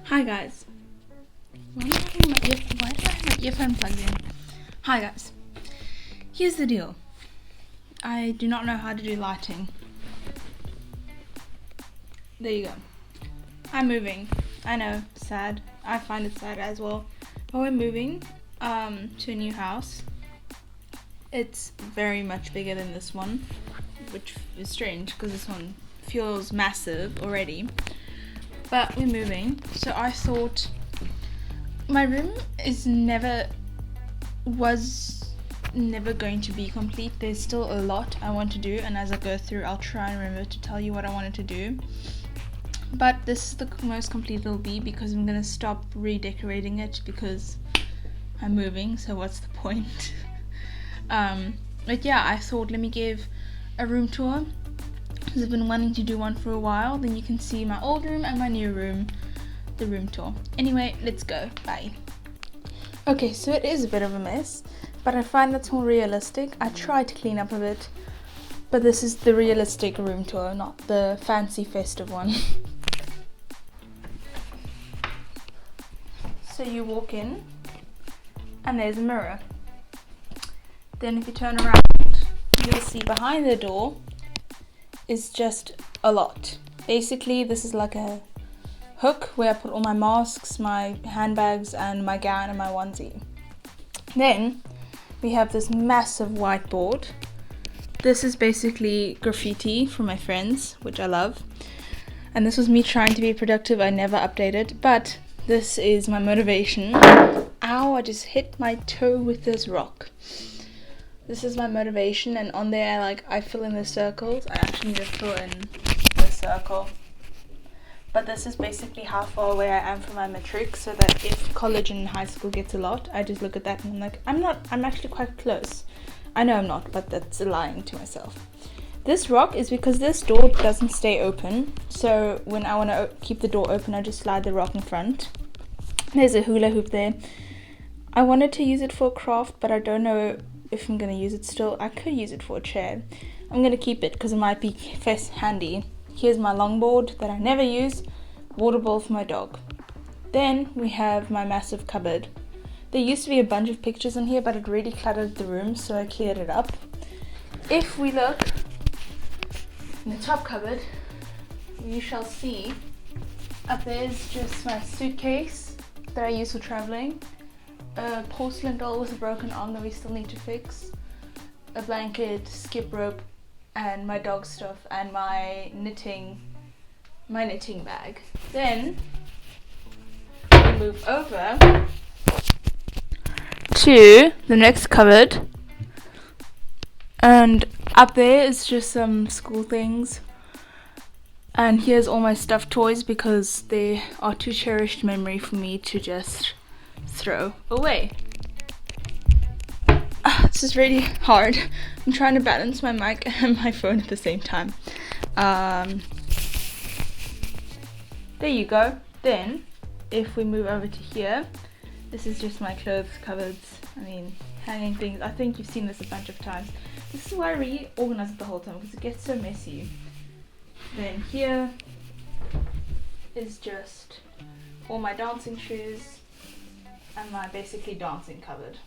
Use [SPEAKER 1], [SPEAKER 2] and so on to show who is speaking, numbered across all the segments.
[SPEAKER 1] Hi guys. Why do I have my earphone plugged in? Hi guys. Here's the deal. I do not know how to do lighting. There you go. I'm moving. I know, sad. I find it sad as well. But we're moving to a new house. It's very much bigger than this one, which is strange because this one feels massive already. But we're moving, so I thought my room was never going to be complete. There's still a lot I want to do, and as I go through I'll try and remember to tell you what I wanted to do. But this is the most complete it'll be because I'm gonna stop redecorating it because I'm moving, so what's the point? But yeah, I thought let me give a room tour. I've been wanting to do one for a while, then you can see my old room and my new room, the room tour. Anyway, let's go. Bye. Okay, so it is a bit of a mess, but I find that's more realistic. I tried to clean up a bit, but this is the realistic room tour, not the fancy festive one. So you walk in, and there's a mirror. Then if you turn around, you'll see behind the door is just a lot. Basically, this is like a hook where I put all my masks, my handbags, and my gown and my onesie. Then we have this massive whiteboard. This is basically graffiti from my friends, which I love. And this was me trying to be productive. I never updated, but this is my motivation. Ow, I just hit my toe with this rock. This is my motivation, and on there I fill in the circles. I actually need to fill in the circle. But this is basically how far away I am from my matric, so that if college and high school gets a lot, I just look at that and I'm like, I'm actually quite close. I know I'm not, but that's lying to myself. This rock is because this door doesn't stay open, so when I want to keep the door open, I just slide the rock in front. There's a hula hoop there. I wanted to use it for a craft, but I don't know if I'm going to use it still. I could use it for a chair. I'm going to keep it because it might be handy. Here's my longboard that I never use. Water bowl for my dog. Then we have my massive cupboard. There used to be a bunch of pictures in here, but it really cluttered the room, so I cleared it up. If we look in the top cupboard, you shall see up there is just my suitcase that I use for traveling. A porcelain doll with a broken arm that we still need to fix, a blanket, skip rope, and my dog stuff, and my knitting bag. Then we move over to the next cupboard, and up there is just some school things, and here's all my stuffed toys because they are too cherished memory for me to just throw away. This is really hard. I'm trying to balance my mic and my phone at the same time. There you go. Then if we move over to here, this is just my clothes cupboards. Hanging things. I think you've seen this a bunch of times. This is why I reorganize it the whole time because it gets so messy. Then here is just all my dancing shoes and my basically dancing cupboard.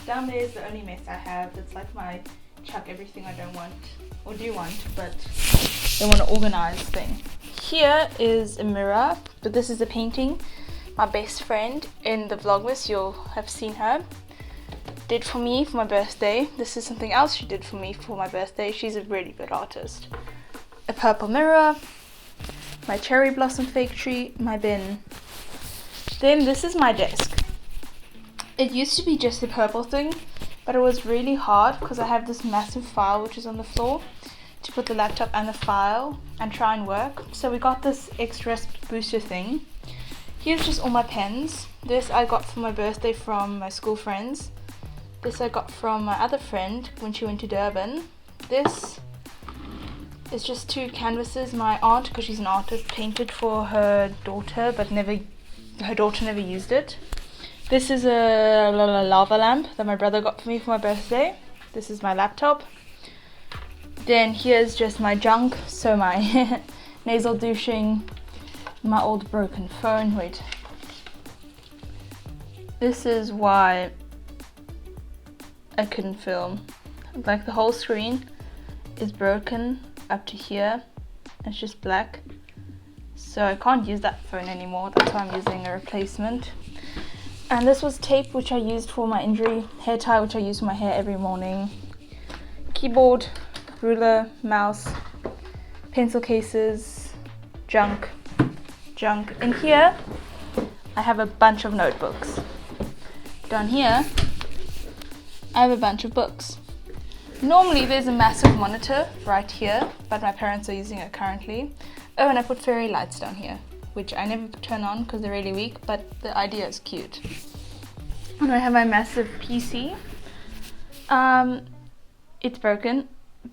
[SPEAKER 1] Down there is the only mess I have. It's like my chuck everything I don't want or do want but don't want to organize thing. Here is a mirror, but this is a painting my best friend in the Vlogmas, you'll have seen her, did for me for my birthday. This is something else she did for me for my birthday. She's a really good artist. A purple mirror, my cherry blossom fake tree, my bin. Then this is my desk. It used to be just the purple thing, but it was really hard because I have this massive file which is on the floor to put the laptop and the file and try and work. So we got this extra booster thing. Here's just all my pens. This I got for my birthday from my school friends. This I got from my other friend when she went to Durban. This is just two canvases my aunt, because she's an artist, painted for her daughter, but her daughter never used it. This is a lava lamp that my brother got for me for my birthday. This is my laptop. Then here's just my junk, so my nasal douching, my old broken phone. Wait, this is why I couldn't film. Like the whole screen is broken up to here. It's just black. So I can't use that phone anymore. That's why I'm using a replacement. And this was tape which I used for my injury, hair tie which I use for my hair every morning, keyboard, ruler, mouse, pencil cases, junk. In here I have a bunch of notebooks. Down here I have a bunch of books. Normally there's a massive monitor right here, but my parents are using it currently. Oh, and I put fairy lights down here, which I never turn on because they're really weak, but the idea is cute. And I have my massive PC. It's broken,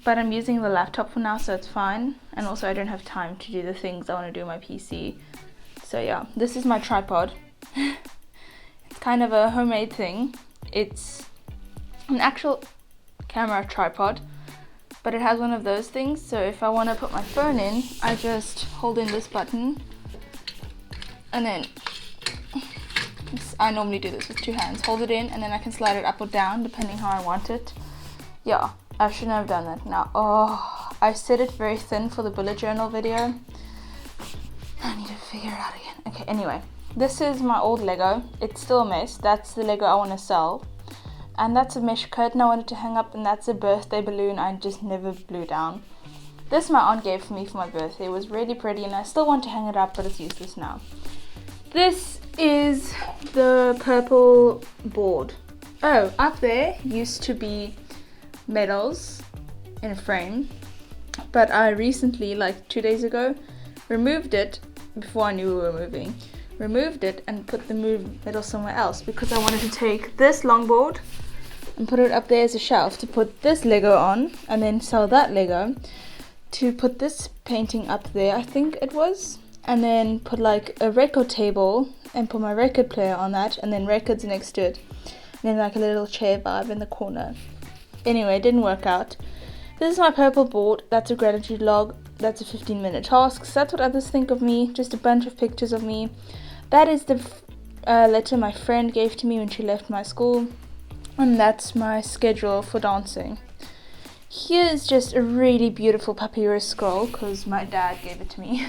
[SPEAKER 1] but I'm using the laptop for now, so it's fine. And also I don't have time to do the things I want to do on my PC. So yeah, this is my tripod. It's kind of a homemade thing. It's an actual camera tripod, but it has one of those things, so if I want to put my phone in, I just hold in this button, and then I normally do this with two hands, hold it in, and then I can slide it up or down depending how I want it. Yeah, I shouldn't have done that now. Oh, I set it very thin for the bullet journal video. I need to figure it out again. Okay, anyway, this is my old Lego. It's still a mess. That's the Lego I want to sell. And that's a mesh curtain I wanted to hang up, and that's a birthday balloon I just never blew down. This my aunt gave for me for my birthday. It was really pretty and I still want to hang it up, but it's useless now. This is the purple board. Oh, up there used to be medals in a frame, but I recently, like 2 days ago, removed it before I knew we were moving. Removed it and put the medal somewhere else because I wanted to take this longboard and put it up there as a shelf to put this Lego on, and then sell that Lego to put this painting up there, I think it was, and then put like a record table and put my record player on that, and then records next to it, and then like a little chair vibe in the corner. Anyway, it didn't work out. This is my purple board. That's a gratitude log. That's a 15-minute task. So that's what others think of me. Just a bunch of pictures of me. That is the letter my friend gave to me when she left my school. And that's my schedule for dancing. Here is just a really beautiful papyrus scroll because my dad gave it to me.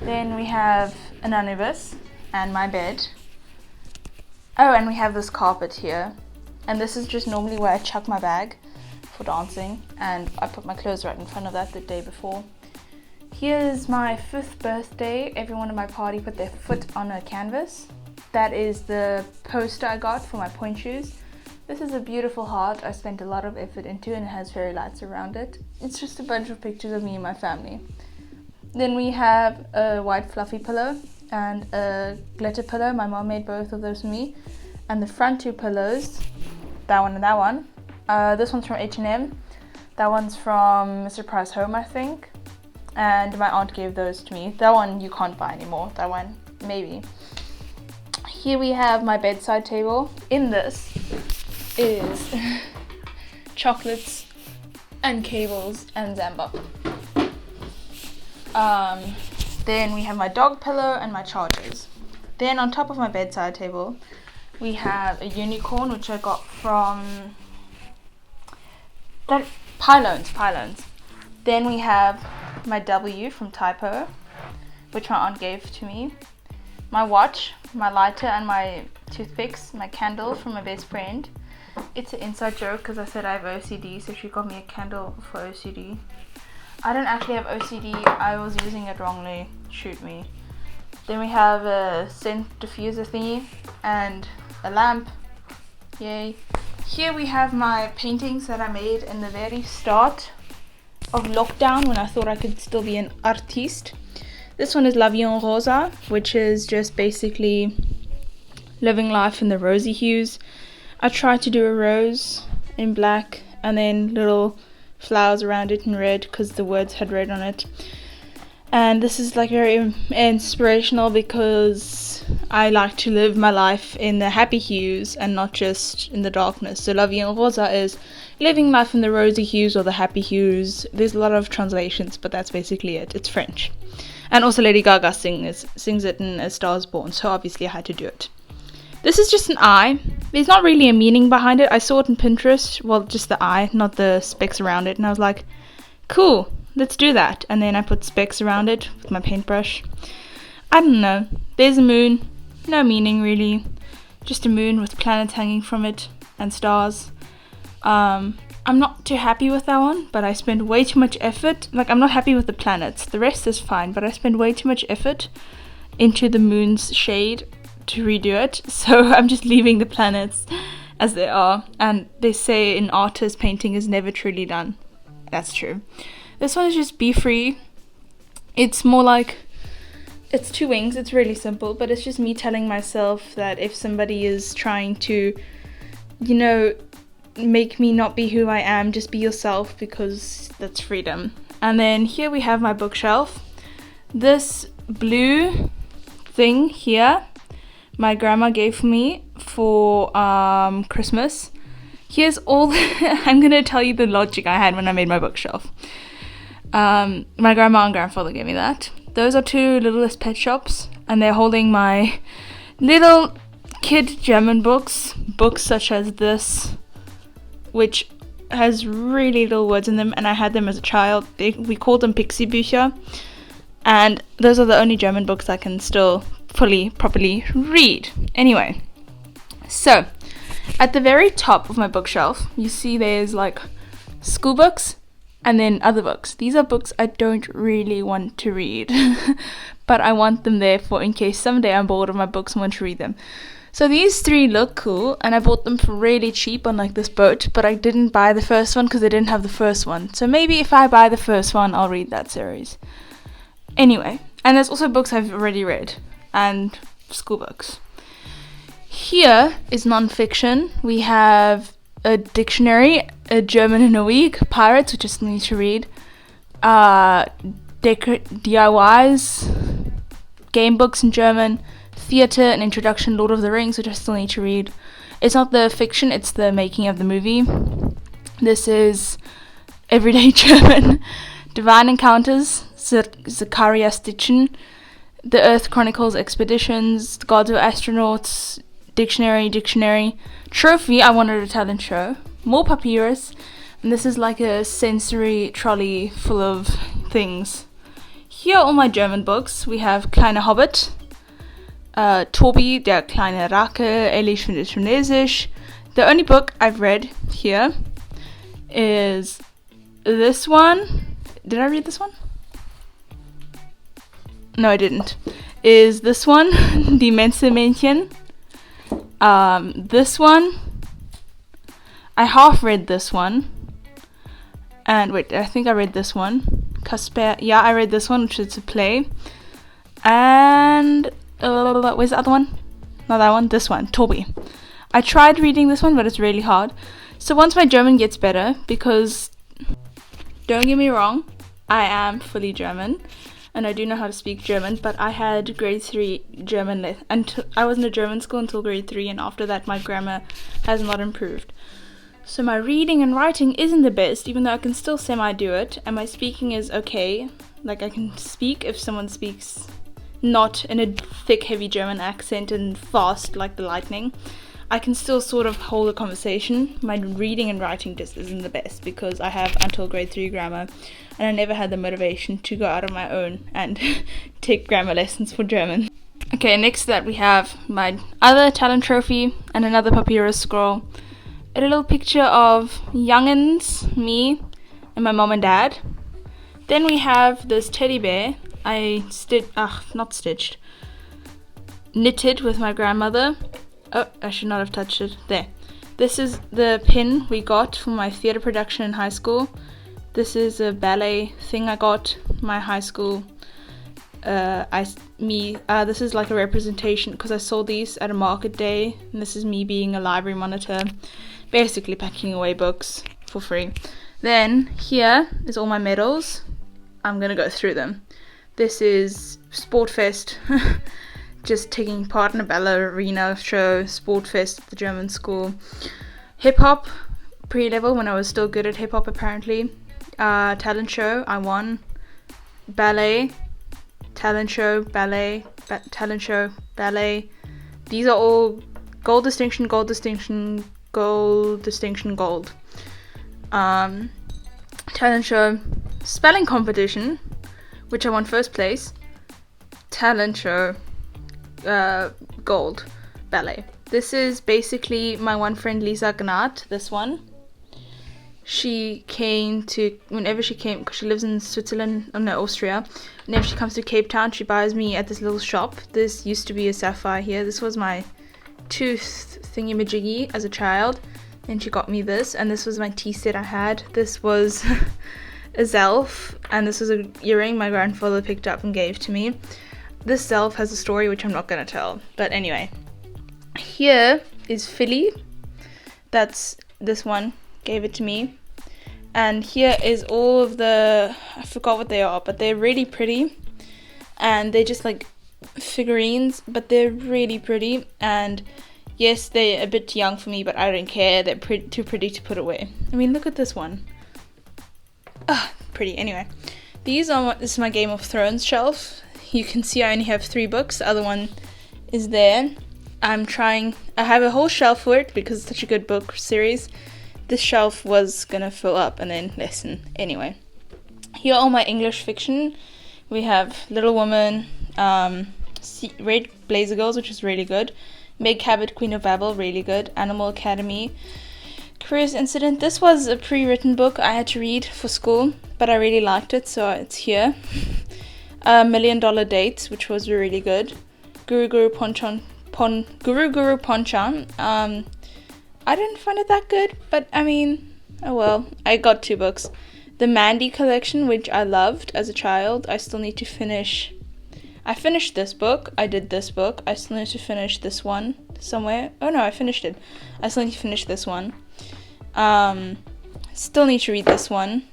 [SPEAKER 1] Then we have an anubis and my bed. Oh, and we have this carpet here. And this is just normally where I chuck my bag for dancing, and I put my clothes right in front of that the day before. Here's my 5th birthday. Everyone at my party put their foot on a canvas. That is the poster I got for my point shoes. This is a beautiful heart I spent a lot of effort into, and it has fairy lights around it. It's just a bunch of pictures of me and my family. Then we have a white fluffy pillow and a glitter pillow. My mom made both of those for me. And the front 2 pillows, that one and that one. This one's from H&M. That one's from Mr. Price Home, I think. And my aunt gave those to me. That one you can't buy anymore. That one, maybe. Here we have my bedside table. In this is chocolates and cables and Zambop. Then we have my dog pillow and my chargers. Then on top of my bedside table, we have a unicorn which I got from Pylons. Then we have my W from Typo, which my aunt gave to me. My watch, my lighter and my toothpicks, my candle from my best friend. It's an inside joke because I said I have OCD, so she got me a candle for OCD. I don't actually have OCD, I was using it wrongly, shoot me. Then we have a scent diffuser thingy and a lamp, yay. Here we have my paintings that I made in the very start of lockdown when I thought I could still be an artiste. This one is La Vie en Rosa, which is just basically living life in the rosy hues. I tried to do a rose in black and then little flowers around it in red because the words had red on it. And this is like very inspirational because I like to live my life in the happy hues and not just in the darkness. So La Vie en Rosa is living life in the rosy hues or the happy hues. There's a lot of translations, but that's basically it. It's French. And also Lady Gaga sings it in A Star Is Born, so obviously I had to do it. This is just an eye. There's not really a meaning behind it. I saw it on Pinterest. Well, just the eye, not the specks around it. And I was like, cool, let's do that. And then I put specks around it with my paintbrush. I don't know. There's a moon. No meaning really. Just a moon with planets hanging from it and stars. I'm not too happy with that one, but I spent way too much effort. Like, I'm not happy with the planets. The rest is fine, but I spent way too much effort into the moon's shade to redo it. So I'm just leaving the planets as they are. And they say an artist painting is never truly done. That's true. This one is just be free. It's more like, it's two wings. It's really simple, but it's just me telling myself that if somebody is trying to, you know, make me not be who I am, just be yourself, because that's freedom. And then here we have my bookshelf. This blue thing here my grandma gave me for Christmas. Here's all I'm gonna tell you the logic I had when I made my bookshelf. My grandma and grandfather gave me that. Those are two littlest pet shops, and they're holding my little kid German books such as this, which has really little words in them, and I had them as a child. We called them Pixie Bücher, and those are the only German books I can still properly read. Anyway, so at the very top of my bookshelf, you see there's like school books and then other books. These are books I don't really want to read, but I want them there for in case someday I'm bored of my books and want to read them. So these three look cool, and I bought them for really cheap on like this boat, but I didn't buy the first one because they didn't have the first one. So maybe if I buy the first one, I'll read that series. Anyway, and there's also books I've already read, and school books. Here is non-fiction. We have a dictionary, a German in a week, Pirates, which I still need to read, DIYs, game books in German, theatre, an introduction, Lord of the Rings, which I still need to read. It's not the fiction, it's the making of the movie. This is everyday German. Divine Encounters, Zakaria Stitchen, The Earth Chronicles Expeditions, The Gods of Astronauts, Dictionary, Trophy, I wanted a talent show, more papyrus, and this is like a sensory trolley full of things. Here are all my German books. We have Kleine Hobbit, Tobi, der kleine Rake, Elish findet Chinesisch. The only book I've read here is this one. Did I read this one? No, I didn't. Is this one, Die Menschenmädchen. This one, I half read this one. And wait, I think I read this one. Kasper, yeah, I read this one, which is a play. And where's the other one? Not that one, this one, Tobi. I tried reading this one, but it's really hard. So once my German gets better, because don't get me wrong, I am fully German, and I do know how to speak German, but I had grade 3 German and I was in a German school until grade 3, and after that my grammar has not improved. So my reading and writing isn't the best, even though I can still semi-do it, and my speaking is okay. Like, I can speak if someone speaks not in a thick, heavy German accent and fast like the lightning. I can still sort of hold a conversation. My reading and writing just isn't the best because I have until grade 3 grammar, and I never had the motivation to go out on my own and take grammar lessons for German. Okay, next to that we have my other talent trophy and another papyrus scroll. A little picture of youngins, me, and my mom and dad. Then we have this teddy bear I knitted with my grandmother. Oh, I should not have touched it. There. This is the pin we got for my theatre production in high school. This is a ballet thing I got my high school. This is like a representation because I saw these at a market day, and this is me being a library monitor, basically packing away books for free. Then here is all my medals. I'm gonna go through them. This is Sportfest, just taking part in a ballerina show, Sportfest at the German school. Hip hop, pre-level when I was still good at hip hop apparently. Talent show, I won. Ballet, talent show, ballet, talent show, ballet. These are all gold distinction, gold distinction, gold distinction, gold. Talent show, spelling competition, which I won first place. Talent show, gold, ballet. This is basically my one friend Lisa Gnat, this one. She came to, whenever she came, because she lives in Switzerland, oh no, Austria. Whenever she comes to Cape Town, she buys me at this little shop. This used to be a sapphire here. This was my tooth thingy-majiggy as a child. Then she got me this, and this was my tea set I had. This was a Zelf, and this was an earring my grandfather picked up and gave to me. This Zelf has a story which I'm not going to tell. But anyway, here is Philly. That's this one. Gave it to me. And here is all of the, I forgot what they are, but they're really pretty. And they're just like figurines, but they're really pretty. And yes, they're a bit young for me, but I don't care. They're too pretty to put away. I mean, look at this one. Pretty. Anyway, this is my Game of Thrones shelf. You can see I only have 3 books. The other one is there. I have a whole shelf for it because it's such a good book series. This shelf was gonna fill up and then lessen. Anyway, here are all my English fiction. We have Little Woman, Red Blazer Girls, which is really good. Meg Cabot, Queen of Babel, really good. Animal Academy, Curious Incident. This was a pre-written book I had to read for school, but I really liked it, so it's here. $1 Million Dates, which was really good. Guru Guru Ponchan. I didn't find it that good, but I mean, oh well. I got 2 books. The Mandy collection, which I loved as a child. I still need to finish. I finished this book. I did this book. I still need to finish this one somewhere. Oh no, I finished it. I still need to finish this one. Still need to read this one.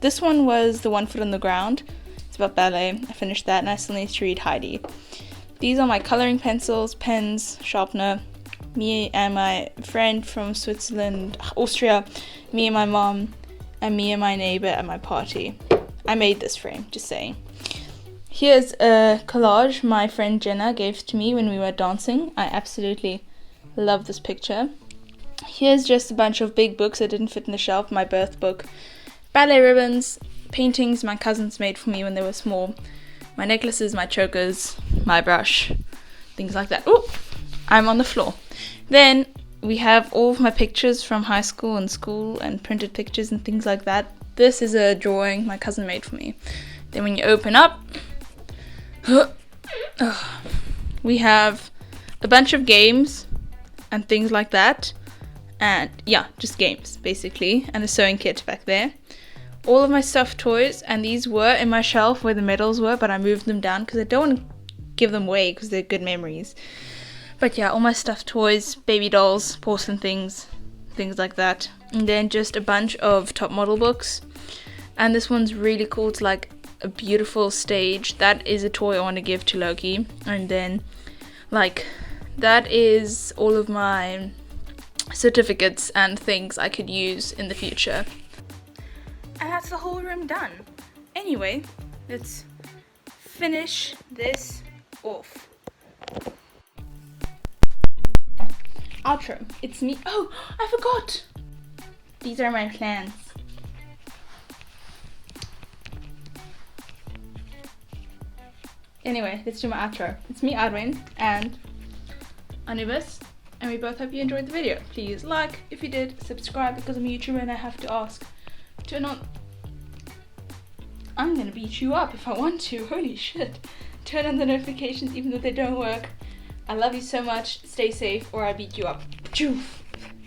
[SPEAKER 1] This one was The One Foot on the Ground. It's about ballet. I finished that, and I still need to read Heidi. These are my coloring pencils, pens, sharpener. Me and my friend from Switzerland, Austria, me and my mom, and me and my neighbor at my party. I made this frame, just saying. Here's a collage my friend Jenna gave to me when we were dancing. I absolutely love this picture. Here's just a bunch of big books that didn't fit in the shelf. My birth book, ballet ribbons, paintings my cousins made for me when they were small, my necklaces, my chokers, my brush, things like that. Oh, I'm on the floor. Then we have all of my pictures from high school and school and printed pictures and things like that. This is a drawing my cousin made for me. Then when you open up, we have a bunch of games and things like that. And yeah, just games basically, and a sewing kit back there. All of my stuffed toys, and these were in my shelf where the medals were, but I moved them down because I don't want to give them away because they're good memories. But yeah, all my stuffed toys, baby dolls, porcelain things like that. And then just a bunch of top model books. And this one's really cool. It's like a beautiful stage. That is a toy I want to give to Loki. And then like that is all of my certificates and things I could use in the future. And that's the whole room done. Anyway, let's finish this off. Outro. It's me. Oh, I forgot. These are my plans. Anyway, let's do my outro. It's me, Arwen, and Anubis, and we both hope you enjoyed the video. Please like if you did, subscribe because I'm a YouTuber and I have to ask. Turn on. I'm gonna beat you up if I want to. Holy shit. Turn on the notifications even though they don't work. I love you so much. Stay safe or I beat you up. Choo.